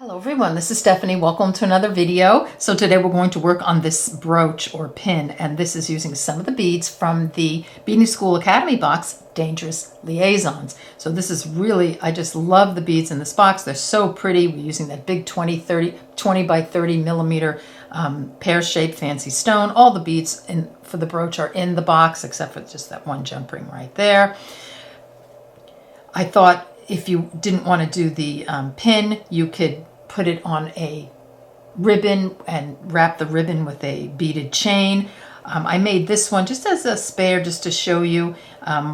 Hello everyone, this is Stephanie. Welcome to another video. So today we're going to work on this brooch or pin, and this is using some of the beads from the Beading School Academy box, Dangerous Liaisons. So this is really, I just love the beads in this box. They're so pretty. We're using that big 20 by 30 millimeter pear-shaped fancy stone. All the beads for the brooch are in the box except for just that one jump ring right there. I thought if you didn't want to do the pin, you could put it on a ribbon and wrap the ribbon with a beaded chain. I made this one just as a spare, just to show you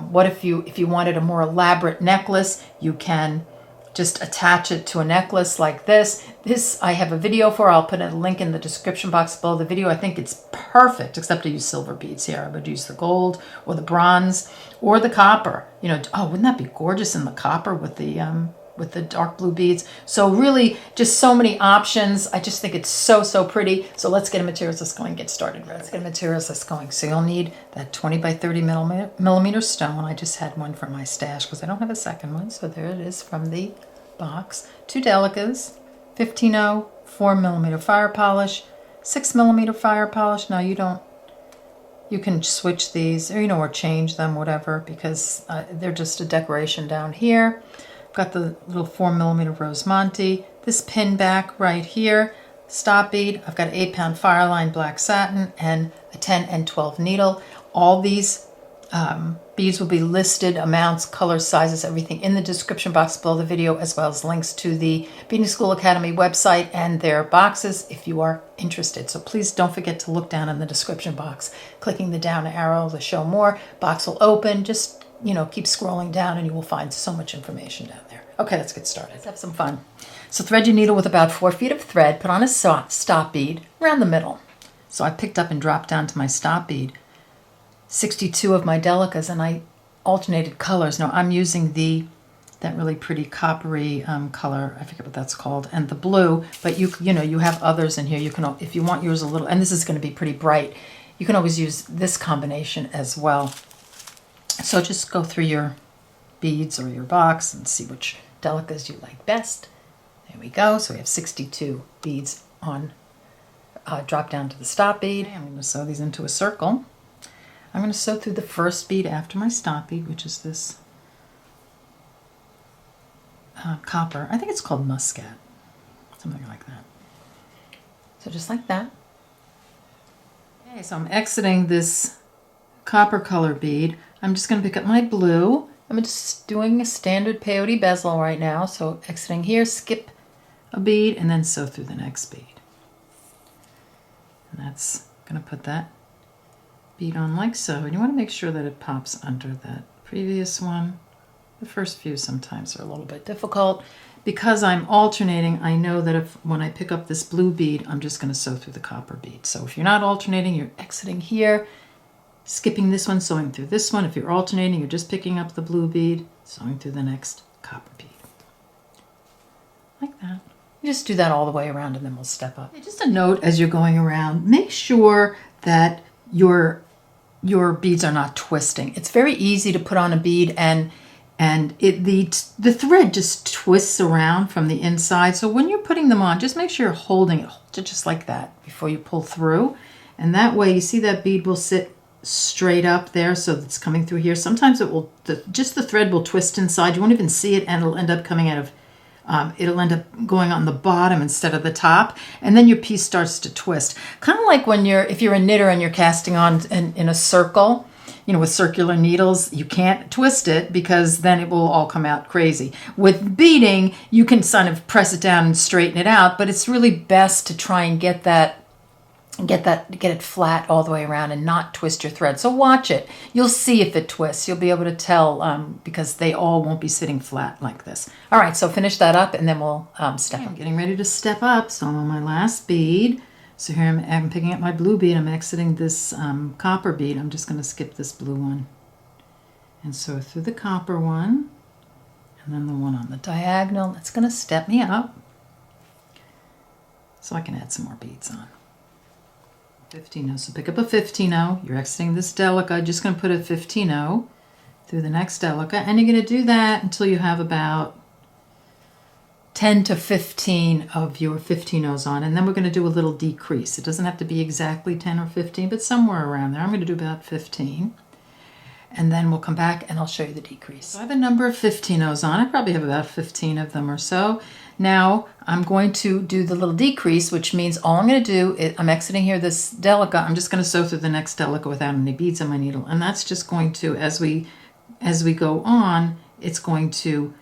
what if you wanted a more elaborate necklace, you can just attach it to a necklace like this. This I have a video for. I'll put a link in the description box below the video. I think it's perfect, except I use silver beads here. I would use the gold or the bronze or the copper. You know, oh, wouldn't that be gorgeous in the copper with the dark blue beads? So really just so many options. I just think it's so pretty. So let's get a materials list going, get started. Let's get a materials list going. So you'll need that 20 by 30 millimeter stone. I just had one from my stash because I don't have a second one. So there it is from the box. 2 Delicas, 15-0, 4 millimeter fire polish, 6 millimeter fire polish. Now you can switch these, or or change them, whatever, because they're just a decoration down here. Got the little 4 millimeter rose Montee, this pin back right here, stop bead. I've got an 8-pound Fireline black satin and a 10 and 12 needle. All these beads will be listed, amounts, colors, sizes, everything in the description box below the video, as well as links to the Beading School Academy website and their boxes if you are interested. So please don't forget to look down in the description box, clicking the down arrow to show more. Box will open. Just keep scrolling down and you will find so much information down there. Okay, let's get started. Let's have some fun. So thread your needle with about 4 feet of thread, put on a stop bead around the middle. So I picked up and dropped down to my stop bead 62 of my Delicas, and I alternated colors. Now I'm using that really pretty coppery color, I forget what that's called, and the blue, but you have others in here. You can, if you want yours a little, and this is going to be pretty bright, you can always use this combination as well. So just go through your beads or your box and see which Delicas you like best. There we go. So we have 62 beads on, drop down to the stop bead. I'm going to sew these into a circle. I'm going to sew through the first bead after my stop bead, which is this copper. I think it's called Muscat, something like that. So just like that. Okay, so I'm exiting this copper color bead. I'm just going to pick up my blue. I'm just doing a standard peyote bezel right now. So exiting here, skip a bead, and then sew through the next bead. And that's going to put that bead on like so. And you want to make sure that it pops under that previous one. The first few sometimes are a little bit difficult. Because I'm alternating, I know that when I pick up this blue bead, I'm just going to sew through the copper bead. So if you're not alternating, you're exiting here, skipping this one, sewing through this one. If you're alternating, you're just picking up the blue bead, sewing through the next copper bead. Like that. You just do that all the way around and then we'll step up. Just a note as you're going around, make sure that your beads are not twisting. It's very easy to put on a bead and the thread just twists around from the inside. So when you're putting them on, just make sure you're holding it just like that before you pull through. And that way you see that bead will sit straight up there, so it's coming through here. Sometimes it will, just the thread will twist inside. You won't even see it, and it'll end up coming out of, it'll end up going on the bottom instead of the top, and then your piece starts to twist. Kind of like when if you're a knitter and you're casting on in a circle, with circular needles, you can't twist it because then it will all come out crazy. With beading, you can kind of press it down and straighten it out, but it's really best to try and get it flat all the way around and not twist your thread. So watch it. You'll see if it twists. You'll be able to tell because they all won't be sitting flat like this. All right, so finish that up and then we'll step up. I'm getting ready to step up, so I'm on my last bead. So here I'm picking up my blue bead. I'm exiting this copper bead. I'm just going to skip this blue one and sew through the copper one and then the one on the diagonal. That's going to step me up so I can add some more beads on. 15-0. So pick up a 15-0. You're exiting this Delica. Just going to put a 15-0 through the next Delica, and you're going to do that until you have about 10 to 15 of your 15-0s on, and then we're going to do a little decrease. It doesn't have to be exactly 10 or 15, but somewhere around there. I'm going to do about 15, and then we'll come back and I'll show you the decrease. So I have a number of 15-0s on. I probably have about 15 of them or so. Now I'm going to do the little decrease, which means all I'm going to do is I'm exiting here this Delica. I'm just going to sew through the next Delica without any beads on my needle, and that's just going to, as we go on, it's going to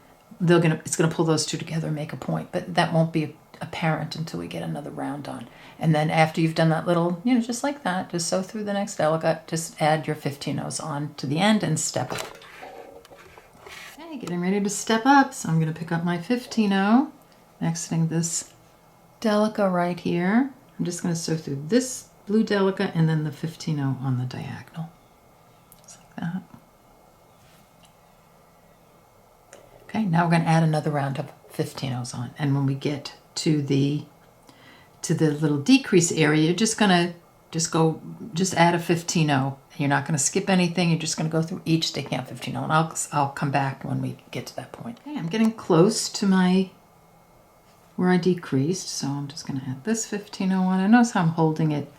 pull those two together and make a point, but that won't be apparent until we get another round on. And then after you've done that little, just like that, just sew through the next Delica, just add your 15-0s on to the end and step up. Okay, getting ready to step up. So I'm going to pick up my 15-0, exiting this Delica right here. I'm just going to sew through this blue Delica and then the 15-0 on the diagonal. Just like that. Okay, now we're going to add another round of 15-0s on, and when we get to the little decrease area, you're just going to just add a 15-0. You're not going to skip anything. You're just going to go through each sticking out 15-0, and I'll come back when we get to that point. Okay, I'm getting close to where I decreased, so I'm just going to add this 15-0 on. And notice how I'm holding it,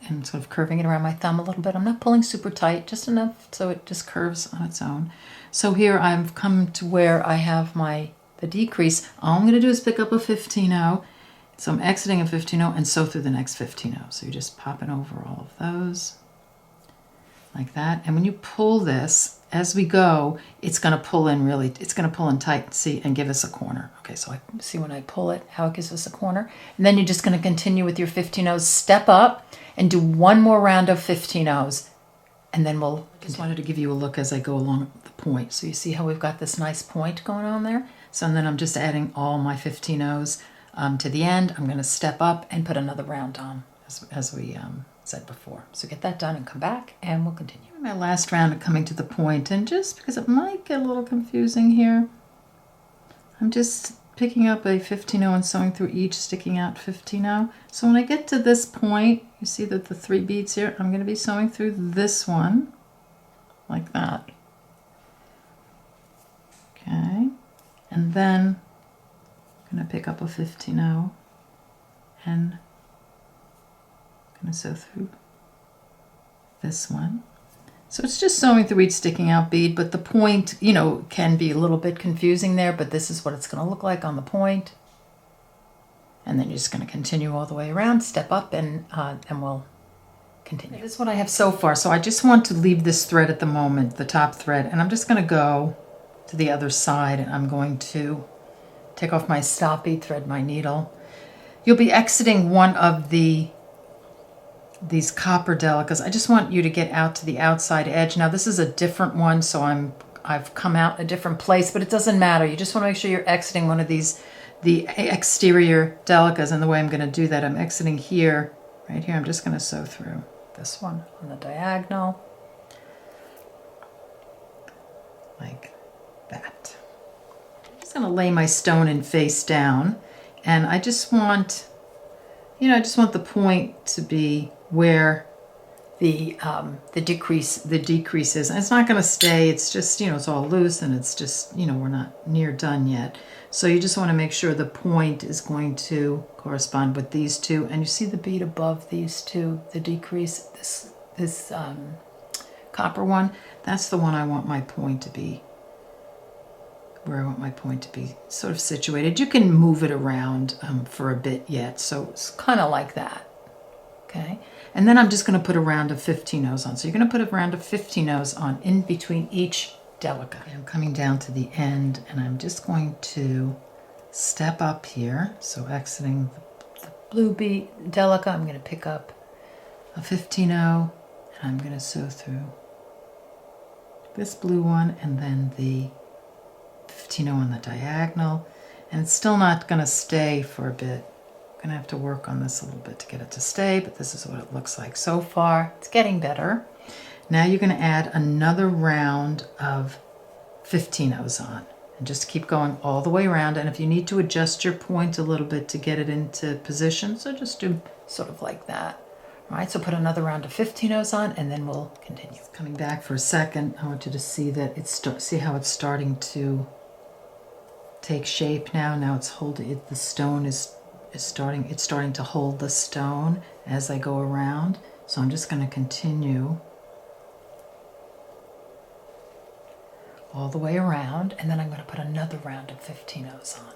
and sort of curving it around my thumb a little bit. I'm not pulling super tight, just enough so it just curves on its own. So here I've come to where I have the decrease. All I'm going to do is pick up a 15-0. So I'm exiting a 15-0 and sew through the next 15-0. So you're just popping over all of those like that. And when you pull this, as we go, it's going to pull in tight, see, and give us a corner. Okay, so I see when I pull it, how it gives us a corner. And then you're just going to continue with your 15-0s, step up, and do one more round of 15-0s. And then I just wanted to give you a look as I go along the point. So you see how we've got this nice point going on there? So and then I'm just adding all my 15-0s to the end. I'm going to step up and put another round on, as we said before. So get that done and come back and we'll continue. My last round of coming to the point, and just because it might get a little confusing here, I'm just picking up a 15-0 and sewing through each sticking out 15-0. So when I get to this point, you see that the 3 beads here, I'm going to be sewing through this one like that. Okay, and then I'm going to pick up a 15-0 and I'm going to sew through this one. So it's just sewing through each sticking out bead, but the point, can be a little bit confusing there, but this is what it's going to look like on the point. And then you're just going to continue all the way around, step up, and we'll continue. This is what I have so far. So I just want to leave this thread at the moment, the top thread, and I'm just going to go to the other side, and I'm going to take off my stop bead, thread my needle. You'll be exiting one of these copper Delicas. I just want you to get out to the outside edge. Now this is a different one, so I've come out a different place, but it doesn't matter. You just want to make sure you're exiting one of the exterior Delicas, and the way I'm going to do that, I'm exiting here, right here. I'm just going to sew through this one on the diagonal, like that. I'm just going to lay my stone in face down, and I just want, the point to be where the decrease is. And it's not going to stay. It's just, it's all loose, and it's just, we're not near done yet. So you just want to make sure the point is going to correspond with these two. And you see the bead above these two, the decrease, this copper one. That's the one I want my point to be, where I want my point to be sort of situated. You can move it around for a bit yet. So it's kind of like that. Okay. And then I'm just going to put a round of 15-0s on. So you're going to put a round of 15-0s on in between each Delica. Okay, I'm coming down to the end, and I'm just going to step up here. So exiting the blue bead Delica, I'm going to pick up a 15-0, and I'm going to sew through this blue one, and then the 15-0 on the diagonal. And it's still not going to stay for a bit. I'm going to have to work on this a little bit to get it to stay, but this is what it looks like so far. It's getting better. Now you're going to add another round of 15-0s on, and just keep going all the way around. And if you need to adjust your point a little bit to get it into position, so just do sort of like that. All right, so put another round of 15-0s on, and then we'll continue. Coming back for a second, I want you to see that see how it's starting to take shape now. Now it's holding it. The stone is starting. It's starting to hold the stone as I go around. So I'm just going to continue all the way around, and then I'm going to put another round of 15-0s on.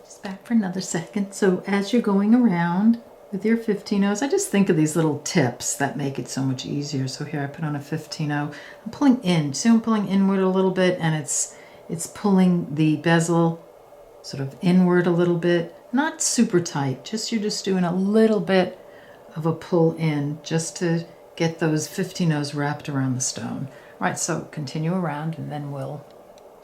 Just back for another second. So as you're going around with your 15-0s, I just think of these little tips that make it so much easier. So here I put on a 15-0. I'm pulling in. See, I'm pulling inward a little bit, and it's pulling the bezel sort of inward a little bit. Not super tight. Just you're just doing a little bit of a pull in just to get those 15-0s wrapped around the stone. All right, so continue around, and then we'll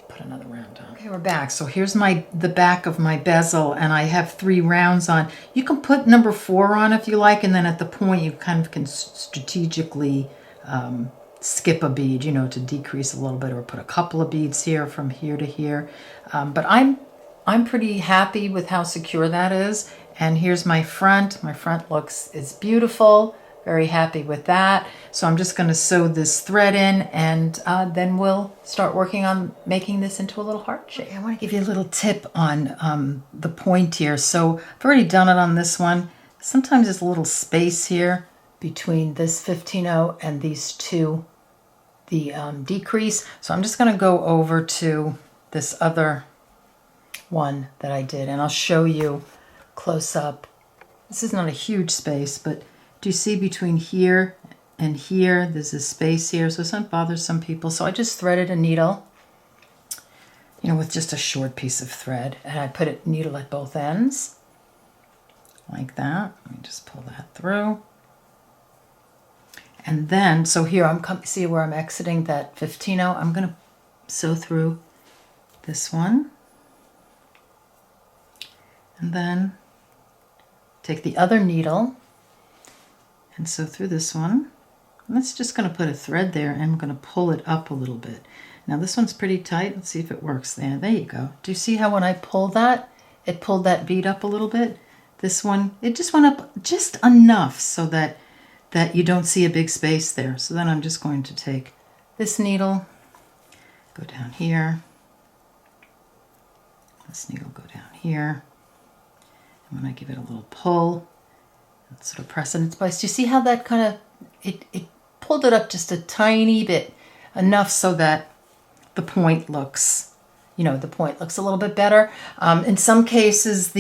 put another round on. Okay, we're back. So here's the back of my bezel, and I have 3 rounds on. You can put number 4 on if you like, and then at the point you kind of can strategically skip a bead, you know, to decrease a little bit, or put a couple of beads here from here to here. But I'm pretty happy with how secure that is. And here's my front. My front is beautiful. Very happy with that. So I'm just going to sew this thread in, and then we'll start working on making this into a little heart shape. Okay, I want to give you a little tip on the point here. So I've already done it on this one. Sometimes there's a little space here between this 15-0 and these two, the decrease. So I'm just going to go over to this other one that I did, and I'll show you close up. This is not a huge space, but do you see between here and here, there's a space here, so it's not bothers some people. So I just threaded a needle, you know, with just a short piece of thread, and I put a needle at both ends, like that. Let me just pull that through. And then, so here see where I'm exiting that 15-0? I'm gonna sew through this one, and then take the other needle and sew through this one. And that's just going to put a thread there, and I'm going to pull it up a little bit. Now this one's pretty tight. Let's see if it works there. There you go. Do you see how when I pull that, it pulled that bead up a little bit? This one, it just went up just enough so that you don't see a big space there. So then I'm just going to take this needle, go down here. This needle go down here. And when I give it a little pull, sort of press it in its place. Do you see how that kind of, it pulled it up just a tiny bit, enough so that the point looks, you know, the point looks a little bit better. In some cases,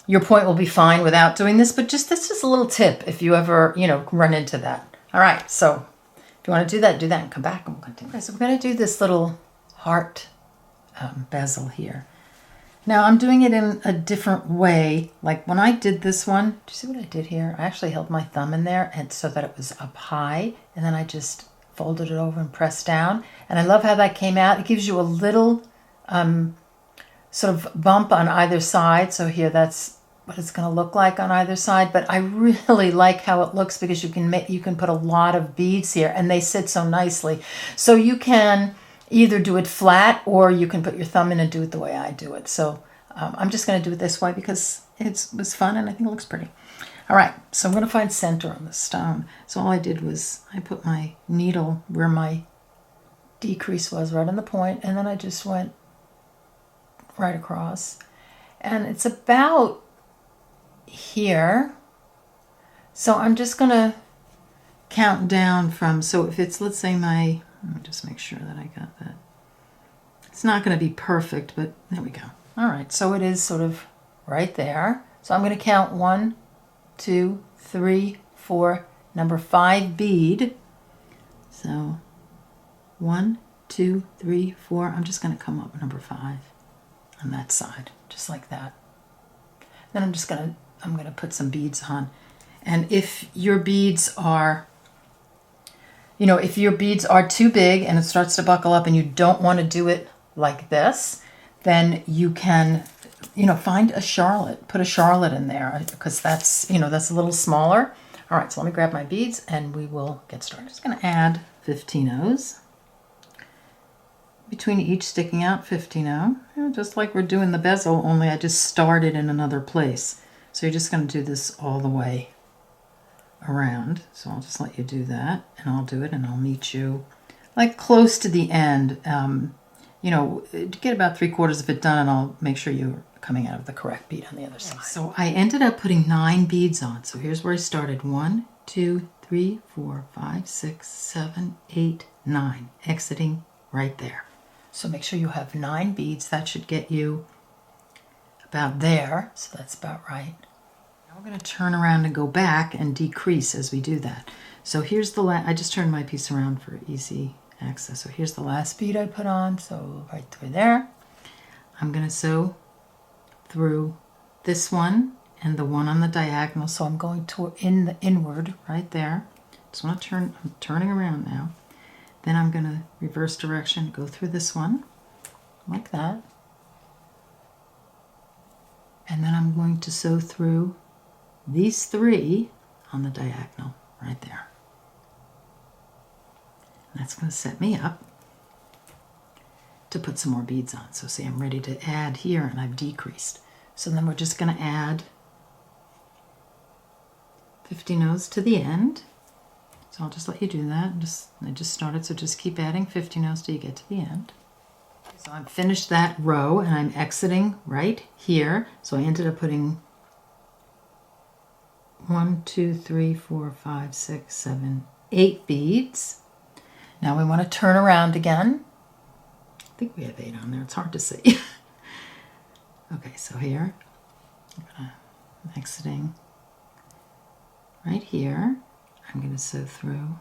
your point will be fine without doing this, but that's just a little tip if you ever, you know, run into that. All right, so if you want to do that and come back and we'll continue. Okay, so we're going to do this little heart bezel here. Now I'm doing it in a different way. Like when I did this one, do you see what I did here? I actually held my thumb in there and so that it was up high, and then I just folded it over and pressed down. And I love how that came out. It gives you a little sort of bump on either side. So here, that's what it's going to look like on either side. But I really like how it looks because you can put a lot of beads here, and they sit so nicely. So you can either do it flat, or you can put your thumb in and do it the way I do it. So I'm just going to do it this way because it was fun and I think it looks pretty. All right, so I'm going to find center on the stone. So all I did was I put my needle where my decrease was, right on the point, and then I just went right across. And it's about here. So I'm just going to count down from, so if it's, let's say let me just make sure that I got that. It's not going to be perfect, but there we go. All right, so it is sort of right there. So I'm going to count 1, 2, 3, 4, number 5 bead. So 1, 2, 3, 4. I'm just going to come up number 5 on that side, just like that. Then I'm going to put some beads on. And if your beads are, you know, if your beads are too big and it starts to buckle up and you don't want to do it like this, then you can, you know, find a charlotte, put a charlotte in there, because that's, you know, that's a little smaller. All right, so let me grab my beads and we will get started. I'm just going to add 15-0s. Between each sticking out 15-0, you know, just like we're doing the bezel, only I just started in another place. So you're just going to do this all the way around. So I'll just let you do that, and I'll do it, and I'll meet you like close to the end. you know, get about 3/4 of it done, and I'll make sure you're coming out of the correct bead on the other side. So I ended up putting 9 beads on. So here's where I started. 1, 2, 3, 4, 5, 6, 7, 8, 9. Exiting right there. So make sure you have 9 beads. That should get you about there. So that's about right. Now we're going to turn around and go back and decrease as we do that. So here's the I just turned my piece around for easy access. So here's the last bead I put on. So right through there. I'm going to sew through this one and the one on the diagonal. So I'm going to inward right there. Just want to turn, I'm turning around now. Then I'm going to reverse direction, go through this one like that. And then I'm going to sew through these 3 on the diagonal right there. And that's going to set me up to put some more beads on. So see, I'm ready to add here, and I've decreased. So then we're just going to add 50 nodes to the end. So I'll just let you do that. I just started, so just keep adding 50 nodes till you get to the end. So I've finished that row, and I'm exiting right here. So I ended up putting 1, 2, 3, 4, 5, 6, 7, 8 beads. Now we want to turn around again. I think we have 8 on there. It's hard to see. Okay, so here, I'm exiting right here. I'm going to sew through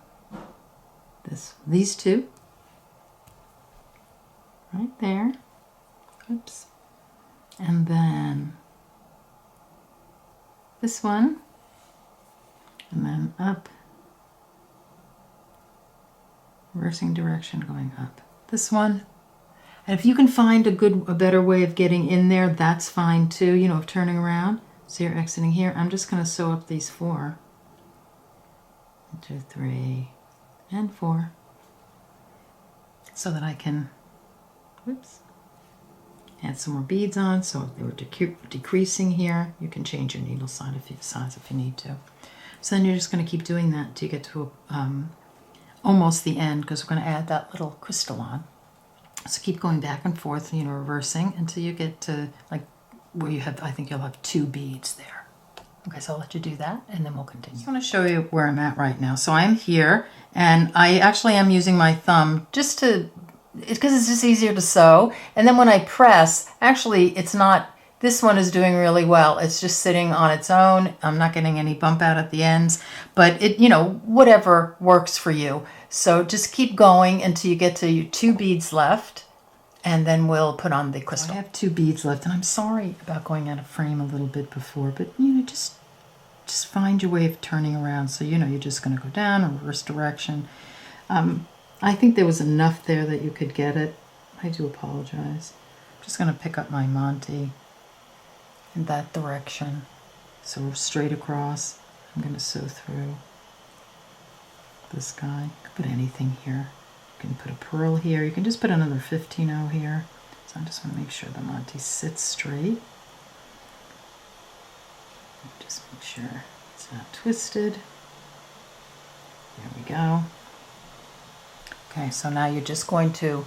these 2 right there. Oops. And then this one, and then up, reversing direction, going up. This one. And if you can find a better way of getting in there, that's fine too, you know, of turning around. So you're exiting here. I'm just going to sew up these 4. 1, 2, 3, and 4. So that I can, whoops, add some more beads on. So if they were decreasing here, you can change your needle size if you need to. So then you're just going to keep doing that until you get to almost the end, because we're going to add that little crystal on. So keep going back and forth, you know, reversing until you get to like where you have, I think you'll have 2 beads there. Okay, so I'll let you do that and then we'll continue. I just want to show you where I'm at right now. So I'm here, and I actually am using my thumb just to, because it's just easier to sew. And then when I press, actually it's not, this one is doing really well. It's just sitting on its own. I'm not getting any bump out at the ends, but it, you know, whatever works for you. So just keep going until you get to your 2 beads left, and then we'll put on the crystal. I have 2 beads left, and I'm sorry about going out of frame a little bit before, but you know, just find your way of turning around. So you know, you're just going to go down in reverse direction. I think there was enough there that you could get it. I do apologize. I'm just going to pick up my Montee in that direction. So straight across, I'm going to sew through this guy. You can put anything here. You can put a pearl here. You can just put another 15-0 here. So I just want to make sure the Montee sits straight. Just make sure it's not twisted. There we go. Okay, so now you're just going to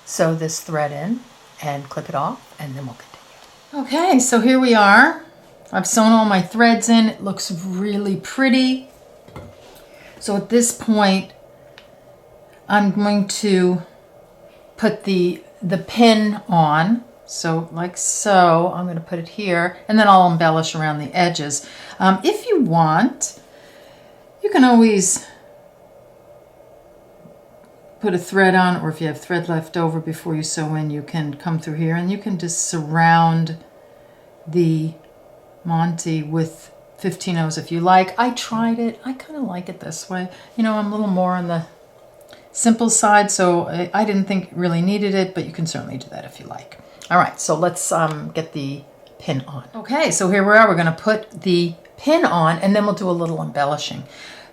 sew this thread in and clip it off, and then we'll continue. Okay, so here we are. I've sewn all my threads in. It looks really pretty. So at this point, I'm going to put the pin on. So like so, I'm going to put it here, and then I'll embellish around the edges. If you want, you can always put a thread on, or if you have thread left over before you sew in, you can come through here and you can just surround the Montee with 15-0s if you like. I tried it. I kind of like it this way. You know, I'm a little more on the simple side, so I didn't think it really needed it, but you can certainly do that if you like. All right, so let's get the pin on. Okay, so here we are. We're going to put the pin on, and then we'll do a little embellishing.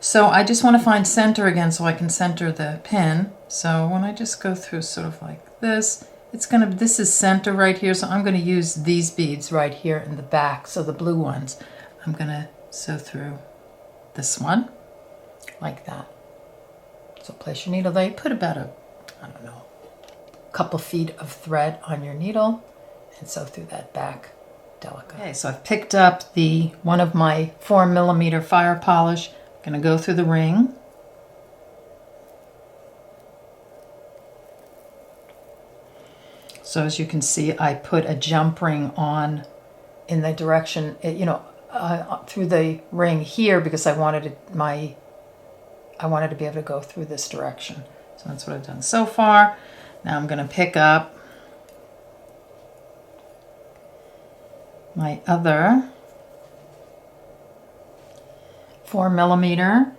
So I just want to find center again so I can center the pin. So when I just go through sort of like this, this is center right here, so I'm going to use these beads right here in the back, so the blue ones. I'm going to sew through this one like that. So place your needle there. You put about I don't know, couple feet of thread on your needle and sew through that back Delica. Okay, so I've picked up the one of my 4mm Firepolish. I'm going to go through the ring. So as you can see, I put a jump ring on in the direction, through the ring here because I wanted to be able to go through this direction. So that's what I've done so far. Now I'm going to pick up my other 4mm,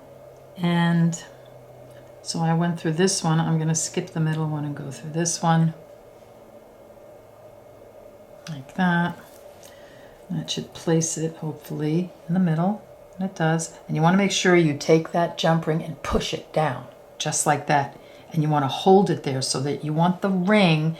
and so I went through this one. I'm going to skip the middle one and go through this one like that. That should place it hopefully in the middle, and it does. And you want to make sure you take that jump ring and push it down just like that, and you want to hold it there so that you want the ring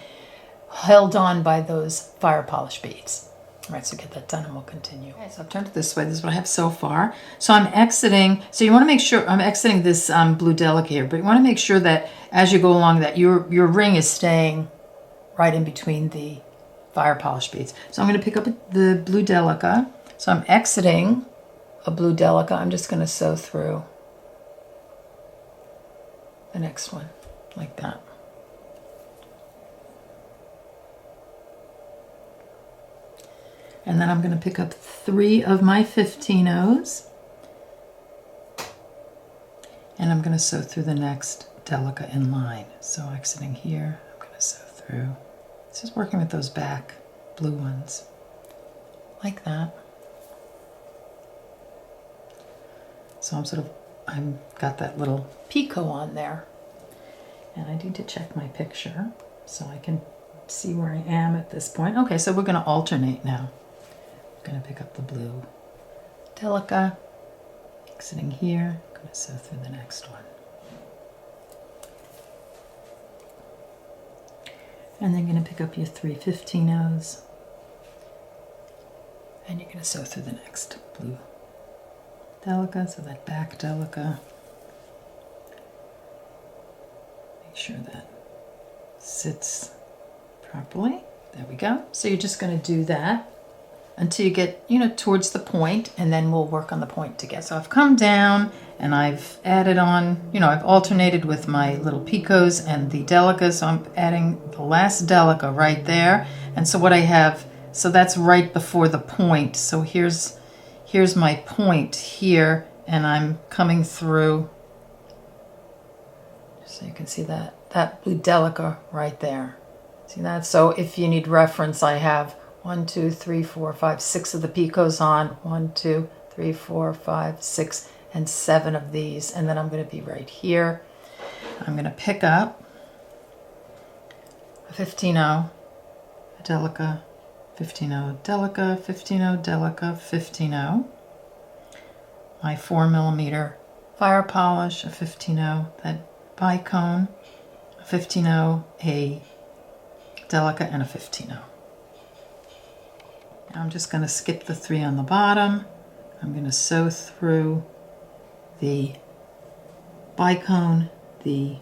held on by those Firepolish beads. All right, so get that done and we'll continue. Okay, so I've turned it this way. This is what I have so far. So I'm exiting. So you want to make sure, I'm exiting this blue Delica here, but you want to make sure that as you go along that your ring is staying right in between the Firepolish beads. So I'm going to pick up the blue Delica. So I'm exiting a blue Delica. I'm just going to sew through the next one like that. And then I'm going to pick up 3 of my 15-0s, and I'm going to sew through the next Delica in line. So exiting here, I'm going to sew through. This is working with those back blue ones, like that. So I'm got that little picot on there, and I need to check my picture so I can see where I am at this point. Okay, so we're going to alternate now. I'm going to pick up the blue Delica, exiting here, I'm going to sew through the next one. And then you're going to pick up your 3 15-0s, and you're going to sew through the next blue Delica, so that back Delica. Make sure that sits properly. There we go. So you're just going to do that until you get, towards the point, and then we'll work on the point together. So I've come down and I've added on, I've alternated with my little picots and the Delica, so I'm adding the last Delica right there. And so what I have, so that's right before the point. So here's my point here, and I'm coming through, so you can see that blue Delica right there. See that? So if you need reference, I have 1, 2, 3, 4, 5, 6 of the picots on. 1, 2, 3, 4, 5, 6, and 7 of these. And then I'm going to be right here. I'm going to pick up a 15-0, a Delica, 15-0, Delica, 15-0, Delica, 15-0. My 4mm Firepolish, a 15-0, that Bicone, a 15-0, a Delica, and a 15-0. I'm just going to skip the 3 on the bottom. I'm going to sew through the Bicone, the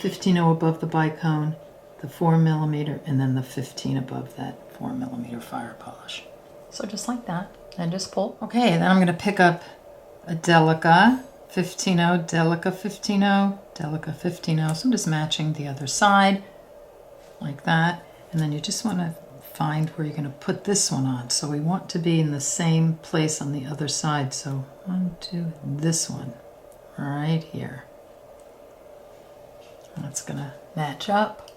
15-0 above the Bicone, the 4mm, and then the 15 above that 4mm Firepolish. So just like that, and just pull. Okay, then I'm going to pick up a Delica, 15-0, Delica, 15-0, Delica, 15-0. So I'm just matching the other side like that, and then you just want to find where you're going to put this one on. So we want to be in the same place on the other side. So 1, 2, this one right here. That's going to match up.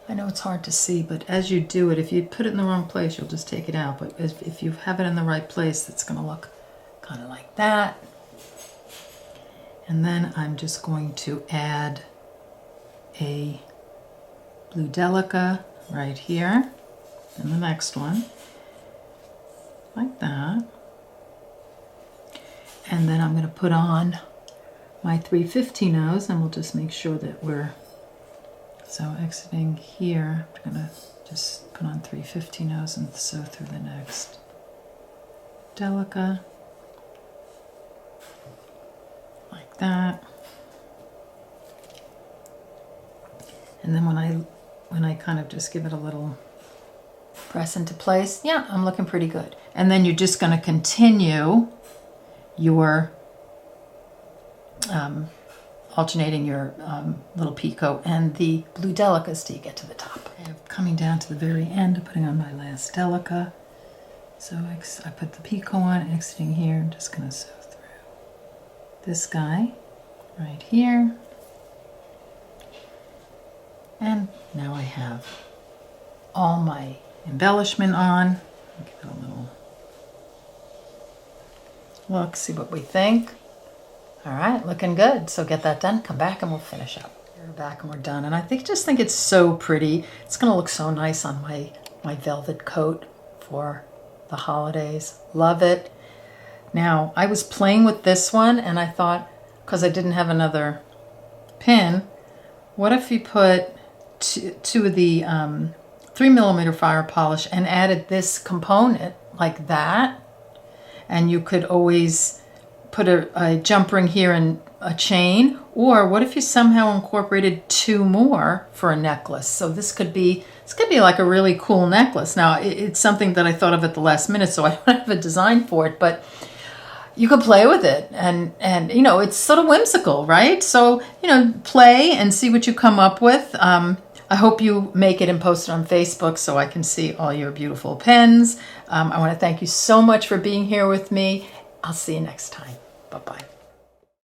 I know it's hard to see, but as you do it, if you put it in the wrong place, you'll just take it out. But if you have it in the right place, it's going to look kind of like that. And then I'm just going to add a blue Delica right here, and the next one, like that. And then I'm going to put on my 3 15-0s, and we'll just make sure that we're, so exiting here, I'm going to just put on 3 15-0s and sew through the next Delica, like that. And then when I kind of just give it a little press into place, yeah, I'm looking pretty good. And then you're just going to continue your alternating your little picot and the blue Delicas till you get to the top. I'm coming down to the very end, putting on my last Delica. So I put the picot on, exiting here. I'm just going to sew through this guy right here. And now I have all my embellishment on. Give it a little look, see what we think. All right, looking good. So get that done, come back and we'll finish up. We're back and we're done. And I just think it's so pretty. It's gonna look so nice on my velvet coat for the holidays. Love it. Now, I was playing with this one and I thought, because I didn't have another pin, what if you put two of the 3mm Firepolish and added this component like that, and you could always put a jump ring here and a chain, or what if you somehow incorporated 2 more for a necklace? So this could be like a really cool necklace. Now it's something that I thought of at the last minute, so I don't have a design for it, but you could play with it, and you know, it's sort of whimsical, right? So, you know, play and see what you come up with. I hope you make it and post it on Facebook so I can see all your beautiful pins. I want to thank you so much for being here with me. I'll see you next time. Bye-bye.